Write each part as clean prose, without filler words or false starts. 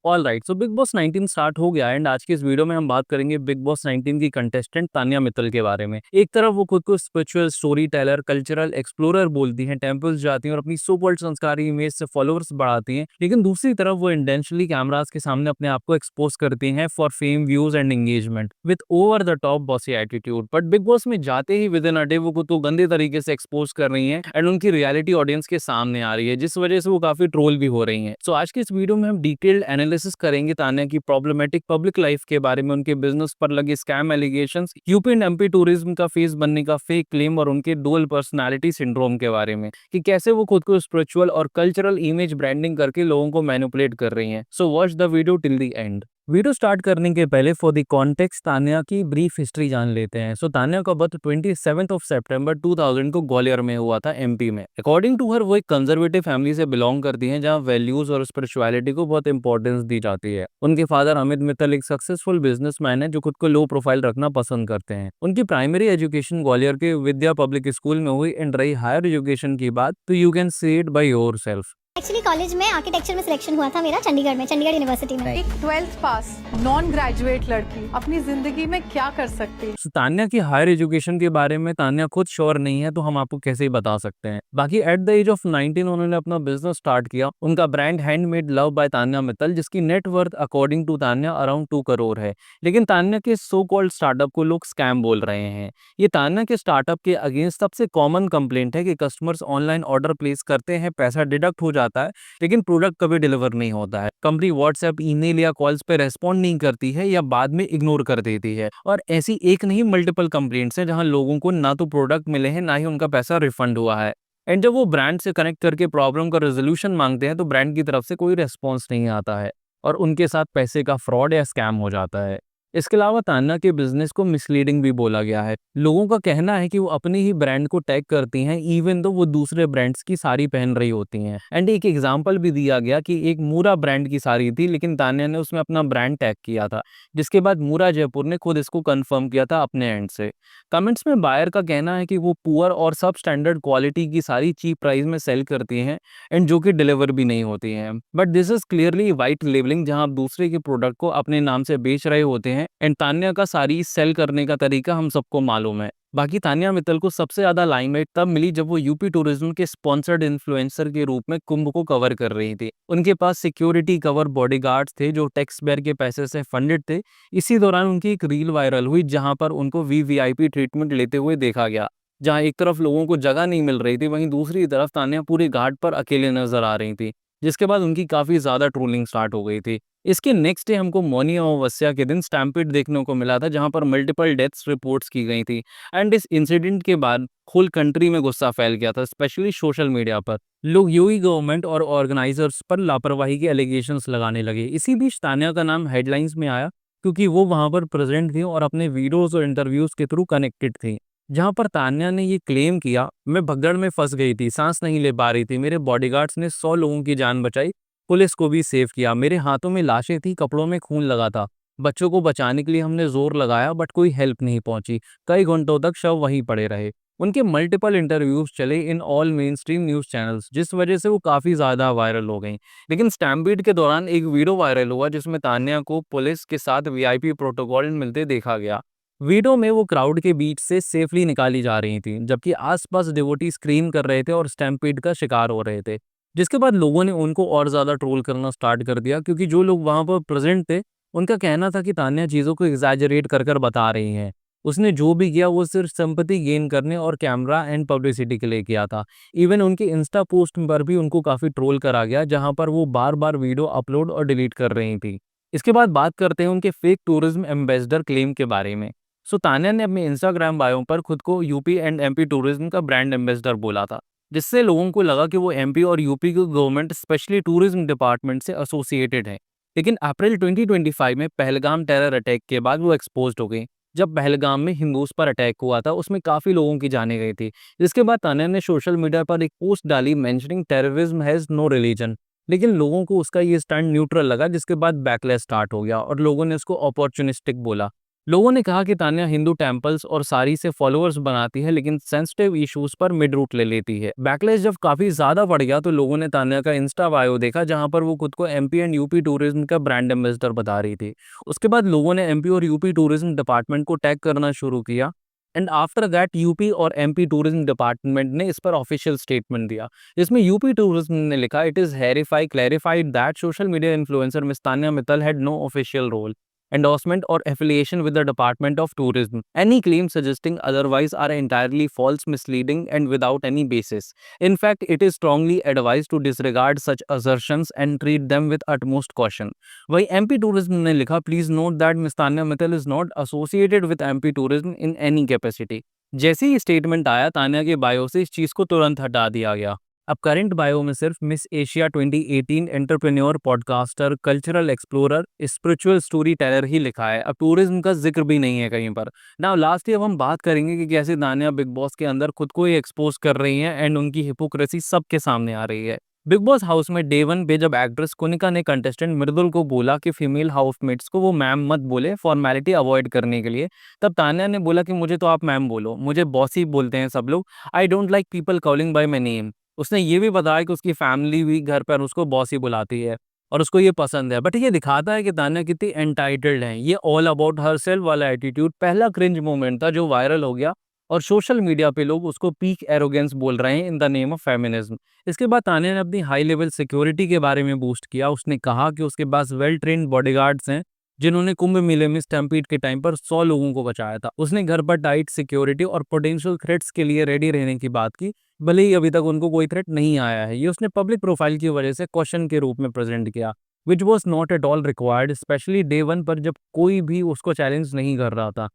Alright, so big boss 19 start हो गया and आज की इस वीडियो में हम बात करेंगे बिग बॉस 19 की कंटेस्टेंट तान्या मित्तल के बारे में। एक तरफ वो खुद को spiritual story Taylor, cultural explorer बोलती हैं, टेंपल्स जाती हैं और अपनी सो कॉल्ड संस्कारी इमेज से फॉलोअर्स बढ़ाती हैं, लेकिन दूसरी तरफ वो इंटेंशनली कैमरास के सामने अपने आप को एक्सपोज करती हैं for fame, views and engagement with over the top bossy attitude. But big boss में जाते ही विद इन अ डे वो खुद को गंदे तरीके से एक्सपोज कर रही हैं एंड उनकी रियलिटी ऑडियंस के सामने आ रही है, जिस वजह से वो काफी ट्रोल भी हो रही हैं। सो आज की इस वीडियो में हम डिटेल्ड एनालिसिस करेंगे तान्या की प्रॉब्लमेटिक पब्लिक लाइफ के बारे में, उनके बिजनेस पर लगे scam allegations, UP and MP tourism का फेस बनने का फेक क्लेम और उनके डुअल पर्सनालिटी सिंड्रोम के बारे में कि कैसे वो खुद को स्पिरिचुअल और कल्चरल इमेज ब्रांडिंग करके लोगों को मैनिपुलेट कर रही हैं। So watch the video till the end. Video start करने के पहले फॉर द कॉन्टेक्स्ट तान्या की ब्रीफ हिस्ट्री जान लेते हैं। सो तान्या का बर्थ 27 सितंबर 2000 को ग्वालियर में हुआ था, एमपी में। अकॉर्डिंग टू हर वो एक कंजर्वेटिव फैमिली से बिलोंग करती हैं जहां वैल्यूज और स्पिरिचुअलिटी को बहुत इंपॉर्टेंस दी जाती है। उनके फादर अमित मित्तल एक सक्सेसफुल बिजनेसमैन है जो खुद को लो प्रोफाइल रखना पसंद करते हैं। उनकी प्राइमरी एजुकेशन ग्वालियर के विद्या पब्लिक स्कूल में हुई एंड रही हायर एजुकेशन की बात तो you can see it by your self. Actually college में आर्किटेक्चर में सिलेक्शन हुआ था मेरा, चंडीगढ़ में, चंडीगढ़ यूनिवर्सिटी में। एक 12th पास नॉन ग्रेजुएट लड़की अपनी जिंदगी में क्या कर सकती है? तान्या की हायर एजुकेशन के बारे में तान्या खुद श्योर नहीं है, तो हम आपको कैसे ही बता सकते हैं। बाकी एट द एज ऑफ 19 उन्होंने अपना बिजनेस स्टार्ट किया, उनका brand handmade love by Tanya Mittal, जिसकी net worth according to Tanya around 2 crore है। लेकिन तान्या के सो कॉल्ड स्टार्टअप को लोग स्कैम बोल रहे हैं। ये तान्या के स्टार्टअप के अगेंस्ट सबसे कॉमन कंप्लेंट है कि कस्टमर्स ऑनलाइन ऑर्डर प्लेस करते हैं, पैसा डिडक्ट हो जाता है, लेकिन प्रोडक्ट कभी डिलीवर नहीं होता है। कंपनी व्हाट्सएप, ईमेल या कॉल्स पे रेस्पॉन्ड नहीं करती है या बाद में इग्नोर कर देती है। और ऐसी एक नहीं मल्टीपल कंप्लेंट्स हैं जहां लोगों को ना तो प्रोडक्ट मिले हैं, ना ही उनका पैसा रिफंड हुआ है। एंड जब वो ब्रांड से कनेक्ट करके प्रॉब्लम का रेजोल्यूशन मांगते हैं तो ब्रांड की तरफ से कोई रेस्पॉन्स नहीं आता है और उनके साथ पैसे का फ्रॉड या स्कैम हो जाता है। इसके अलावा तान्या के बिजनेस को मिसलीडिंग भी बोला गया है। लोगों का कहना है कि वो अपनी ही ब्रांड को टैग करती हैं इवन दो वो दूसरे ब्रांड्स की साड़ी पहन रही होती हैं। एंड एक एग्जांपल भी दिया गया कि एक मूरा ब्रांड की साड़ी थी लेकिन तान्या ने उसमें अपना ब्रांड टैग किया था, जिसके बाद मूरा जयपुर ने खुद इसको कंफर्म किया था अपने एंड से। कमेंट्स में बायर का कहना है कि वो पुअर और सब स्टैंडर्ड क्वालिटी की सारी चीप प्राइस में सेल करती हैं एंड जो कि डिलीवर भी नहीं होती हैं। But this is clearly white labelling, जहां आप दूसरे के प्रोडक्ट को अपने नाम से बेच रहे होते हैं। एंड तान्या का सारी सेल करने का तरीका हम सबको मालूम है। बाकी तान्या मित्तल को सबसे ज्यादा लाइमलाइट तब मिली जब वो यूपी टूरिज्म के स्पॉन्सर्ड इन्फ्लुएंसर के रूप में कुंभ को कवर कर रही थी। उनके पास सिक्योरिटी कवर बॉडीगार्ड्स थे जो टैक्स पेयर के पैसे से फंडेड थे। इसी दौरान उनकी एक रील वायरल हुई जहां पर उनको वीवीआईपी ट्रीटमेंट लेते हुए देखा गया, जहां एक तरफ लोगों को जगह नहीं मिल रही थी, वहीं दूसरी तरफ तान्या पूरे घाट पर अकेले नजर आ रही थी, जिसके बाद उनकी काफी ज्यादा ट्रोलिंग स्टार्ट हो गई थी। इसके नेक्स्ट डे हमको मौनी अमावस्या के दिन स्टैम्पेड देखने को मिला था, जहां पर मल्टीपल डेथ्स रिपोर्ट्स की गई थी। एंड इस इंसिडेंट के बाद होल कंट्री में गुस्सा फैल गया था, स्पेशली सोशल मीडिया पर। लोग यूपी गवर्नमेंट और ऑर्गेनाइजर्स पर लापरवाही के एलिगेशंस लगाने लगे। इसी बीच तान्या का नाम हेडलाइंस में आया क्योंकि वो वहां पर प्रेजेंट थी और अपने वीडियोस और इंटरव्यूज के थ्रू कनेक्टेड थी, जहां पर तान्या ने ये क्लेम किया, मैं भगदड़ में फंस गई थी, सांस नहीं ले पा रही थी, मेरे बॉडीगार्ड्स ने 100 लोगों की जान बचाई, पुलिस को भी सेव किया, मेरे हाथों में लाशें थी, कपड़ों में खून लगा था, बच्चों को बचाने के लिए हमने जोर लगाया बट कोई हेल्प नहीं पहुंची, कई घंटों तक शव वहीं पड़े रहे। उनके मल्टीपल इंटरव्यूज चले in all main stream news channels, जिस वजह से वो काफी ज्यादा वायरल हो गई। लेकिन स्टैम्पीड के दौरान एक वीडियो वायरल हुआ जिसमें तान्या को पुलिस के साथ वीआईपी प्रोटोकॉल मिलते देखा गया। वीडियो में वो क्राउड के बीच से सेफली निकाली जा रही थी, जबकि आसपास डिवोटी स्क्रीम कर रहे थे और स्टैम्पीड का शिकार हो रहे थे। जिसके बाद लोगों ने उनको और ज्यादा ट्रोल करना स्टार्ट कर दिया, क्योंकि जो लोग वहां पर प्रेजेंट थे उनका कहना था कि तान्या चीजों को एग्जैजरेट कर कर बता रही हैं। उसने जो भी किया वो सिर्फ सिंपैथी गेन करने और कैमरा एंड पब्लिसिटी के लिए किया था। इवन उनके इंस्टा पोस्ट पर भी उनको काफी ट्रोल करा गया, जहां पर वो बार बार वीडियो अपलोड और डिलीट कर रही थी। इसके बाद बात करते हैं उनके फेक टूरिज्म एम्बेसडर क्लेम के बारे में। सो तान्या ने अपने इंस्टाग्राम बायो पर खुद को यूपी एंड एमपी टूरिज्म का ब्रांड एम्बेसडर बोला था, जिससे लोगों को लगा कि वो एमपी और यूपी की गवर्नमेंट स्पेशली टूरिज्म डिपार्टमेंट से एसोसिएटेड है। लेकिन अप्रैल 2025 में पहलगाम टेरर अटैक के बाद वो एक्सपोज्ड हो गई। जब पहलगाम में हिंदूज पर अटैक हुआ था उसमें काफी लोगों की जाने गई थी, जिसके बाद तान्या ने सोशल मीडिया पर एक पोस्ट डाली mentioning terrorism has no religion. लेकिन लोगों को उसका ये स्टैंड न्यूट्रल लगा, जिसके बाद बैकलैश स्टार्ट हो गया और लोगों ने उसको अपॉर्चुनिस्टिक बोला। लोगों ने कहा कि तान्या हिंदू टेम्पल्स और सारी से फॉलोअर्स बनाती है लेकिन सेंसिटिव इश्यूज पर मिड रूट ले लेती है। बैकलैश जब काफी ज्यादा बढ़ गया तो लोगों ने तान्या का इंस्टा बायो देखा जहां पर वो खुद को एमपी एंड यूपी टूरिज्म का ब्रांड एम्बेसडर बता रही थी। उसके बाद लोगों ने एमपी और यूपी टूरिज्म डिपार्टमेंट को टैग करना शुरू किया एंड आफ्टर दैट यूपी और एमपी टूरिज्म डिपार्टमेंट ने इस पर ऑफिशियल स्टेटमेंट दिया। इसमें यूपी टूरिज्म ने लिखा, it is hereby clarified that social media influencer miss Tanya Mittal had no official role, endorsement or affiliation with the Department of Tourism. Any claims suggesting otherwise are entirely false, misleading, and without any basis. In fact, it is strongly advised to disregard such assertions and treat them with utmost caution. वही MP Tourism ने लिखा, please note that Ms. Tanya Mittal is not associated with MP Tourism in any capacity. जैसे ही statement आया, तान्या के bio से इस चीज को तुरंत हटा दिया गया। अब करंट बायो में सिर्फ miss Asia 2018 entrepreneur, podcaster, cultural explorer, spiritual story teller ही लिखा है। अब टूरिज्म का जिक्र भी नहीं है कहीं पर। नाउ लास्ट अब हम बात करेंगे कि कैसे तान्या बिग बॉस के अंदर खुद को ही एक्सपोज कर रही हैं एंड उनकी हिपोक्रेसी सबके सामने आ रही है। बिग बॉस हाउस में डे 1 पे जब एक्ट्रेस कोनिका ने कंटेस्टेंट मृदुल को बोला कि फीमेल हाउसमेट्स को वो मैम मत बोले फॉर्मेलिटी अवॉइड करने के लिए, तब तान्या ने बोला कि मुझे तो आप मैम बोलो, मुझे बॉस ही बोलते हैं सब लोग, I don't like people calling bye my name. उसने ये भी बताया कि उसकी फैमिली भी घर पर उसको बॉस ही बुलाती है और उसको ये पसंद है। बट ये दिखाता है कि तान्या कितनी एंटाइटल्ड है। ये ऑल अबाउट हरसेल्फ वाला एटीट्यूड पहला क्रिंज मोमेंट था जो वायरल हो गया और सोशल मीडिया पे लोग उसको पीक एरोगेंस बोल रहे हैं in the name of feminism. इसके बाद तान्या ने अपनी हाई लेवल सिक्योरिटी के बारे में बूस्ट किया। उसने कहा कि उसके पास वेल ट्रेन्ड बॉडीगार्ड्स हैं जिन्होंने कुंभ मेले में स्टैम्पीड के टाइम पर 100 लोगों को बचाया था। उसने घर पर टाइट सिक्योरिटी और पोटेंशियल थ्रेट्स के लिए रेडी रहने की बात की, भले ही अभी तक उनको कोई थ्रेट नहीं आया है। ये उसने पब्लिक प्रोफाइल की वजह से क्वेश्चन के रूप में प्रेजेंट किया, which was not at all required, specially day 1 पर जब कोई भी उसको चैलेंज नहीं कर रहा था।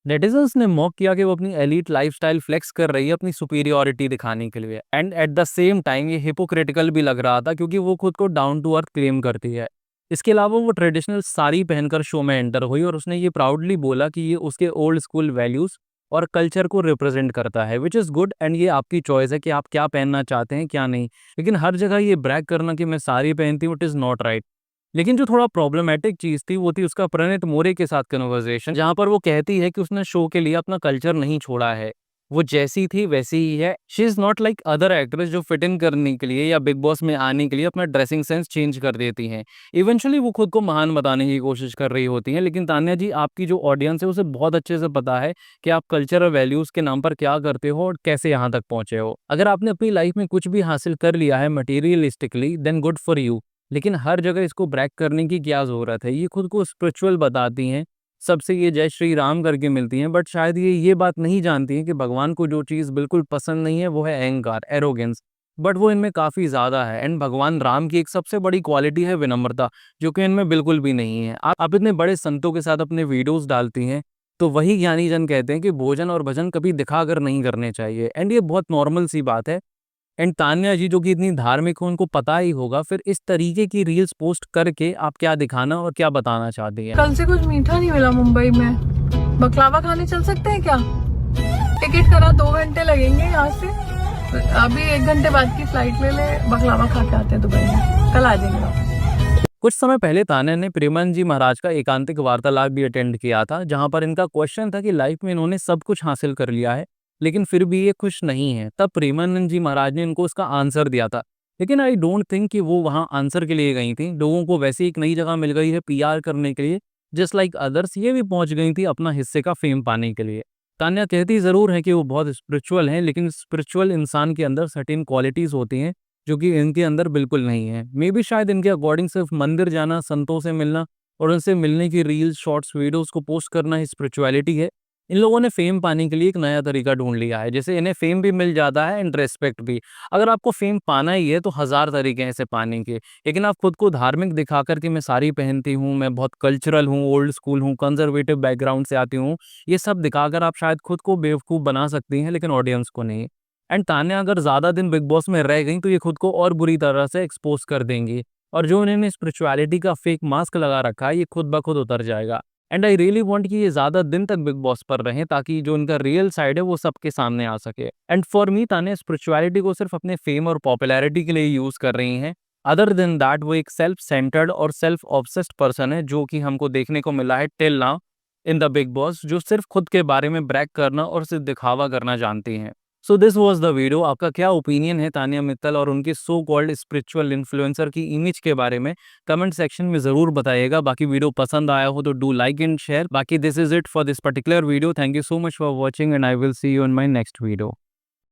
नेटिजन्स ने मॉक किया कि वो अपनी एलीट लाइफस्टाइल फ्लेक्स कर रही है अपनी सुपीरियरिटी दिखाने के लिए, and at the same time ये हिपोक्रिटिकल भी लग रहा था क्योंकि वो खुद को डाउन टू अर्थ क्लेम करती है। इसके अलावा वो ट्रेडिशनल साड़ी पहनकर शो में एंटर हुई और उसने ये प्राउडली बोला कि ये उसके ओल्ड स्कूल वैल्यूज और कल्चर को रिप्रेजेंट करता है, विच इज़ गुड एंड ये आपकी चॉइस है कि आप क्या पहनना चाहते हैं क्या नहीं। लेकिन हर जगह ये ब्रैग करना कि मैं साड़ी पहनती हूँ, इट इज़ नॉट राइट। लेकिन जो थोड़ा प्रॉब्लमेटिक चीज़ थी वो थी उसका प्रणीत मोरे के साथ कन्वर्सेशन, जहाँ पर वो कहती है कि उसने शो के लिए अपना कल्चर नहीं छोड़ा है, वो जैसी थी वैसी ही है। She is not like other actress जो फिट इन करने के लिए या बिग बॉस में आने के लिए अपना ड्रेसिंग सेंस चेंज कर देती हैं। इवेंचुअली वो खुद को महान बताने की कोशिश कर रही होती हैं। लेकिन तान्या जी, आपकी जो ऑडियंस है उसे बहुत अच्छे से पता है कि आप कल्चर और वैल्यूज़ के नाम पर क्या करते हो और कैसे यहाँ तक पहुँचे हो। अगर आपने अपनी लाइफ में कुछ भी हासिल कर लिया है materialistically, then good for you. लेकिन हर जगह इसको ब्रैग करने की क्या ज़रूरत है। ये खुद को स्पिरिचुअल बताती हैं, सबसे ये जय श्री राम करके मिलती हैं, बट शायद ये बात नहीं जानती हैं कि भगवान को जो चीज़ बिल्कुल पसंद नहीं है वो है अहंकार, एरोगेंस। बट वो इनमें काफ़ी ज़्यादा है। एंड भगवान राम की एक सबसे बड़ी क्वालिटी है विनम्रता, जो कि इनमें बिल्कुल भी नहीं है। आप इतने बड़े संतों के साथ अपने वीडियोस डालती हैं, तो वही ज्ञानी जन कहते हैं कि भोजन और भजन कभी दिखाकर नहीं करने चाहिए। एंड ये बहुत नॉर्मल सी बात है। एंड तान्या जी, जो कि इतनी धार्मिक हो, उनको पता ही होगा फिर इस तरीके की रील्स पोस्ट करके आप क्या दिखाना और क्या बताना चाहती हैं। कल से कुछ मीठा नहीं मिला मुंबई में, बकलावा खाने चल सकते हैं क्या? टिकट करा, 2 घंटे लगेंगे यहाँ से, अभी 1 घंटे बाद की फ्लाइट ले ले, बकलावा खा के आते हैं दुबई में, कल आ जाएंगे वापस। कुछ समय पहले तान्या ने प्रेमानंद जी महाराज का एकांतिक वार्तालाप भी अटेंड किया था, जहां पर इनका क्वेश्चन था कि लाइफ में इन्होंने सब कुछ हासिल कर लिया है लेकिन फिर भी ये खुश नहीं है। तब प्रेमानंद जी महाराज ने इनको उसका आंसर दिया था। लेकिन आई डोंट थिंक कि वो वहाँ आंसर के लिए गई थी। लोगों को वैसे एक नई जगह मिल गई है पीआर करने के लिए, जस्ट लाइक अदर्स ये भी पहुंच गई थी अपना हिस्से का फेम पाने के लिए। तान्या कहती ज़रूर है कि वो बहुत स्पिरिचुअल हैं, लेकिन स्पिरिचुअल इंसान के अंदर सर्टेन क्वालिटीज़ होती हैं जो कि इनके अंदर बिल्कुल नहीं है। मे बी शायद इनके अकॉर्डिंग सिर्फ मंदिर जाना, संतों से मिलना और उनसे मिलने की रील्स, शॉर्ट्स, वीडियोस को पोस्ट करना ही स्पिरिचुअलिटी है। इन लोगों ने फेम पाने के लिए एक नया तरीका ढूंढ लिया है, जैसे इन्हें फेम भी मिल जाता है एंड रेस्पेक्ट भी। अगर आपको फेम पाना ही है तो हज़ार तरीके हैं इसे पाने के, लेकिन आप खुद को धार्मिक दिखाकर कि मैं साड़ी पहनती हूँ, मैं बहुत कल्चरल हूँ, ओल्ड स्कूल हूँ, कंजर्वेटिव बैकग्राउंड से आती हूँ, ये सब दिखाकर आप शायद खुद को बेवकूफ़ बना सकती हैं, लेकिन ऑडियंस को नहीं। एंड तान्या अगर ज़्यादा दिन बिग बॉस में रह गई तो ये खुद को और बुरी तरह से एक्सपोज कर देंगी, और जो इन्होंने स्पिरिचुअलिटी का फेक मास्क लगा रखा है ये खुद ब खुद उतर जाएगा। एंड आई रियली वांट कि ये ज़्यादा दिन तक बिग बॉस पर रहें, ताकि जो इनका रियल साइड है वो सबके सामने आ सके। And for me, Tanya spirituality को सिर्फ अपने फेम और पॉपुलैरिटी के लिए यूज़ कर रही हैं। अदर देन दैट वो एक सेल्फ सेंटर्ड और सेल्फ ऑब्सेस्ड पर्सन है, जो कि हमको देखने को मिला है till now. In the big boss, जो सिर्फ खुद के बारे में ब्रैग करना और सिर्फ दिखावा करना जानती हैं। So this was the video. आपका क्या ओपिनियन है तानिया मित्तल और उनके सो कॉल्ड स्पिरिचुअल इन्फ्लुएंसर की इमेज के बारे में? कमेंट सेक्शन में ज़रूर बताइएगा। बाकी वीडियो पसंद आया हो तो डू लाइक एंड शेयर। बाकी this is it for this particular video. Thank you so much for watching and I will see you in my next video.